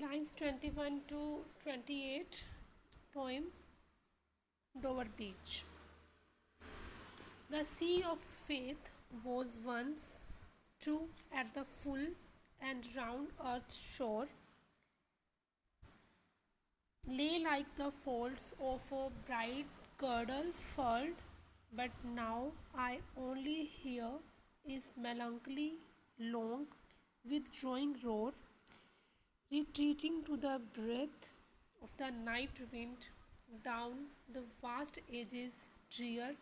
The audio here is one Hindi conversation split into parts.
Lines 21 to 28, poem Dover Beach. The sea of faith was once true at the full and round earth's shore, lay like the folds of a bright girdle furled, but now I only hear is melancholy long, withdrawing roar, retreating to the breath of the night wind down the vast edges, drear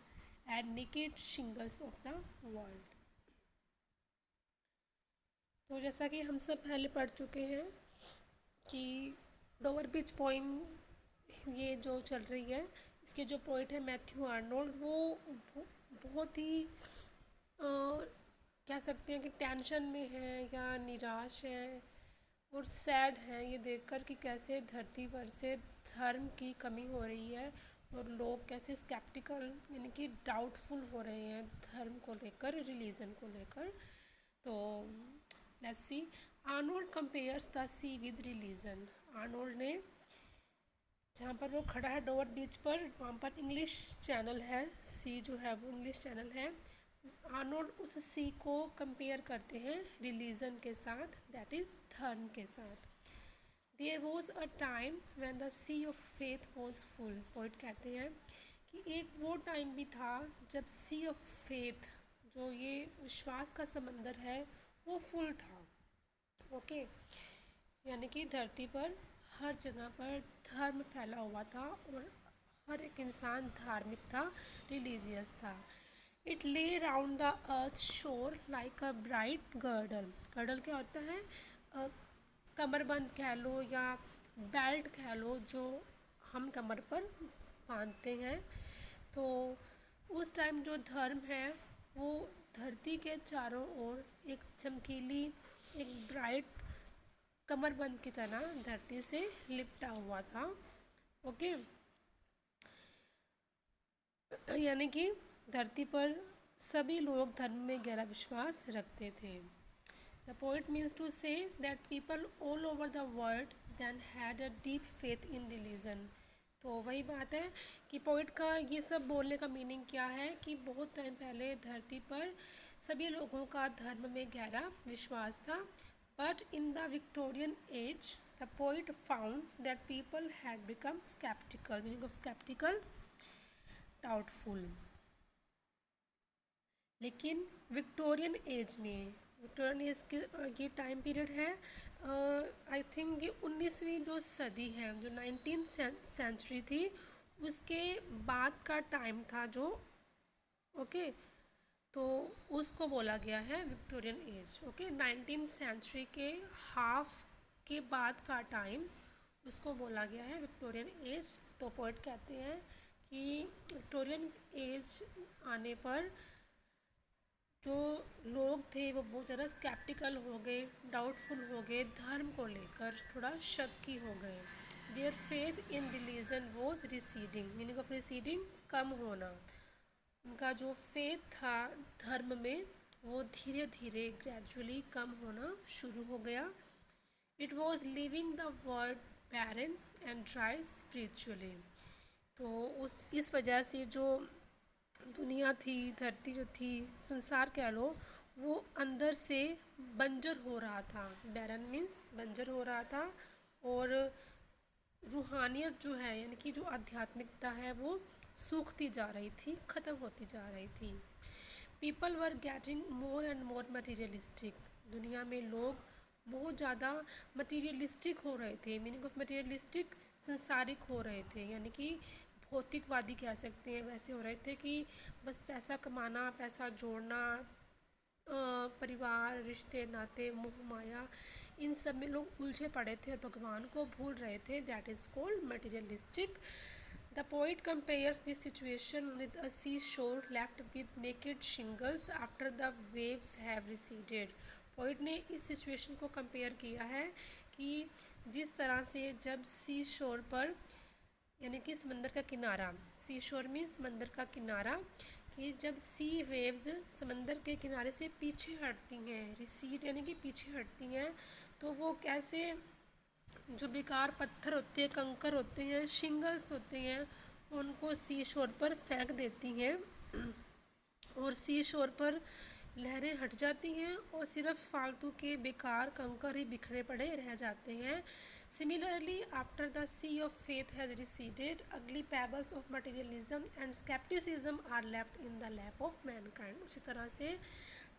and naked shingles of the world. तो जैसा कि हम सब पहले पढ़ चुके हैं कि डोवर बीच पोइम ये जो चल रही है, इसके जो पोइट है मैथ्यू आर्नोल्ड, वो बहुत ही कह सकते हैं कि टेंशन में है या निराश है और सैड है ये देखकर कि कैसे धरती पर से धर्म की कमी हो रही है और लोग कैसे स्केप्टिकल यानी कि डाउटफुल हो रहे हैं धर्म को लेकर, रिलीजन को लेकर. तो let's see. Arnold compares the sea with religion. Arnold ने जहाँ पर वो खड़ा है डोवर बीच पर, वहाँ पर इंग्लिश चैनल है, सी जो है वो इंग्लिश चैनल है. आर्नोल्ड उस सी को कंपेयर करते हैं रिलीजन के साथ, दैट इज़ धर्म के साथ. There was a time when the sea of faith was full. Poet कहते हैं कि एक वो टाइम भी था जब सी ऑफ फेथ, जो ये विश्वास का समंदर है, वो फुल था. ओके यानी कि धरती पर हर जगह पर धर्म फैला हुआ था और हर एक इंसान धार्मिक था, रिलीजियस था. इट ले राउंड द अर्थ शोर like a bright girdle. Girdle क्या होता है? कमरबंद कह लो या बेल्ट कह लो जो हम कमर पर बांधते हैं. तो उस टाइम जो धर्म है वो धरती के चारों ओर एक चमकीली, एक ब्राइट कमरबंद की तरह धरती से लिपटा हुआ था. ओके यानी कि धरती पर सभी लोग धर्म में गहरा विश्वास रखते थे. The poet means to say that people all over the world then had a deep faith in religion. तो वही बात है कि पोइट का ये सब बोलने का मीनिंग क्या है कि बहुत टाइम पहले धरती पर सभी लोगों का धर्म में गहरा विश्वास था. But in the Victorian age the poet found that people had become sceptical. Meaning of sceptical, doubtful. लेकिन विक्टोरियन एज में, विक्टोरियन एज के ये टाइम पीरियड है, आई थिंक ये 19वीं जो सदी है, जो 19th सेंचुरी थी, उसके बाद का टाइम था जो. ओके तो उसको बोला गया है Victorian age. Okay 19th century के हाफ के बाद का टाइम उसको बोला गया है विक्टोरियन एज. तो पोइट कहते हैं कि विक्टोरियन एज आने पर जो लोग थे वो बहुत ज़्यादा स्केप्टिकल हो गए, डाउटफुल हो गए, धर्म को लेकर थोड़ा शक्की हो गए. Their faith in religion was receding. Meaning of receding, कम होना. उनका जो फेथ था धर्म में वो धीरे धीरे ग्रेजुअली कम होना शुरू हो गया. It was living the world barren and dry spiritually. तो इस वजह से जो दुनिया थी, धरती जो थी, संसार कह लो, वो अंदर से बंजर हो रहा था. बैरन मीन्स बंजर हो रहा था और रूहानियत जो है यानी कि जो आध्यात्मिकता है वो सूखती जा रही थी, ख़त्म होती जा रही थी. People were getting more and more materialistic. दुनिया में लोग बहुत ज़्यादा मटीरियलिस्टिक हो रहे थे. मीनिंग ऑफ मटीरियलिस्टिक, संसारिक हो रहे थे, यानी कि भौतिकवादी कह सकते हैं. वैसे हो रहे थे कि बस पैसा कमाना, पैसा जोड़ना, परिवार, रिश्ते नाते, मोह माया, इन सब में लोग उलझे पड़े थे और भगवान को भूल रहे थे. That is called materialistic. The poet compares this situation with a seashore left with naked shingles after the waves have receded. Poet ने इस सिचुएशन को कंपेयर किया है कि जिस तरह से जब सी शोर पर यानी कि समंदर का किनारा, सी शोर मीन समंदर का किनारा, कि जब सी वेव्स समंदर के किनारे से पीछे हटती हैं, रिसीड यानी कि पीछे हटती हैं, तो वो कैसे जो बेकार पत्थर होते हैं, कंकर होते हैं, शिंगल्स होते हैं, उनको सी शोर पर फेंक देती हैं और सी शोर पर लहरें हट जाती हैं और सिर्फ फालतू के बेकार कंकर ही बिखरे पड़े रह जाते हैं। Similarly after the sea of faith has receded, ugly pebbles of materialism and scepticism are left in the lap of mankind. उसी तरह से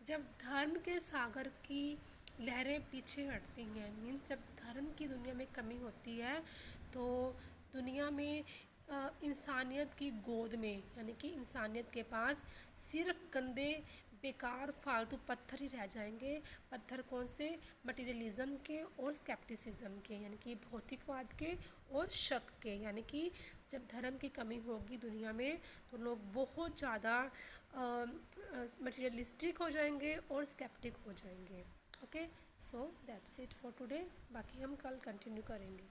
जब धर्म के सागर की लहरें पीछे हटती हैं, मीन्स जब धर्म की दुनिया में कमी होती है तो दुनिया में इंसानियत की गोद में, यानी कि इंसानियत के पास सिर्फ गंदे बेकार फालतू पत्थर ही रह जाएंगे। पत्थर कौन से? मटेरियलिज्म के और स्केप्टिसिज्म के, यानी कि भौतिकवाद के और शक के। यानी कि जब धर्म की कमी होगी दुनिया में तो लोग बहुत ज़्यादा मटेरियलिस्टिक हो जाएंगे और स्केप्टिक हो जाएंगे। Okay, so that's it for today. बाकी हम कल कंटिन्यू करेंगे।